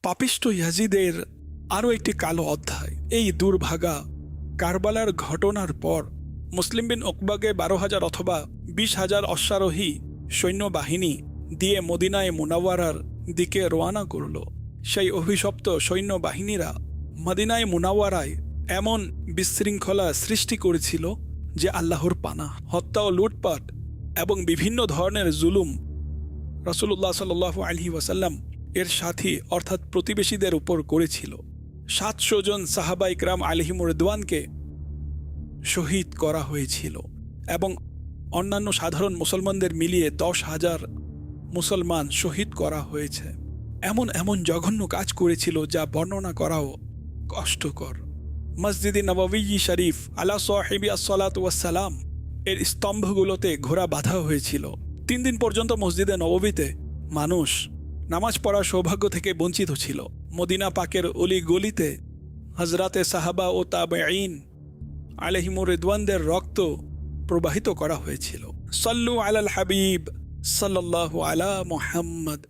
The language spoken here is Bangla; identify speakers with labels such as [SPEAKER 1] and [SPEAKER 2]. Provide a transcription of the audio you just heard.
[SPEAKER 1] পাপিষ্ট ইয়াজিদের আরও একটি কালো অধ্যায়। এই দুর্ভাগা কারবালার ঘটনার পর মুসলিম বিন উকবাকে 12,000 অথবা 20,000 অশ্বারোহী সৈন্যবাহিনী দিয়ে মদিনায় মুনাওয়ারার দিকে রওনা করল। সেই অভিশপ্ত সৈন্যবাহিনীরা মদিনায় মুনাওয়ারায় এমন বিশৃঙ্খলা সৃষ্টি করেছিল যে আল্লাহর পানা। হত্যা ও লুটপাট এবং বিভিন্ন ধরনের জুলুম রাসূলুল্লাহ সাল্লাল্লাহু আলাইহি ওয়াসাল্লাম এর সাথী অর্থাৎ প্রতিবেশীদের উপর করেছিল। 700 জন সাহাবা ইকরাম আলাইহিমুর রিদওয়ানকে শহীদ করা হয়েছিল এবং অন্যান্য সাধারণ মুসলমানদের মিলিয়ে 10,000 মুসলমান শহীদ করা হয়েছে। এমন এমন জঘন্য কাজ করেছিল যা বর্ণনা করাও কষ্টকর। মসজিদে নববী শরীফ আলা সাহিবি আসসালাতু ওয়াসসালাম এর স্তম্ভগুলোতে ঘোড়া বাঁধা হয়েছিল। 3 দিন পর্যন্ত মসজিদে নববীতে মানুষ নামাজ পড়ার সৌভাগ্য থেকে বঞ্চিত ছিল। মদিনা পাকের অলি গলিতে হজরাতে সাহাবা ও তাবেঈন আলাইহিমুর রিদওয়ানদের রক্ত প্রবাহিত করা হয়েছিল। সাল্লু আলাল হাবিব সাল্লাল্লাহু আলা মুহাম্মদ।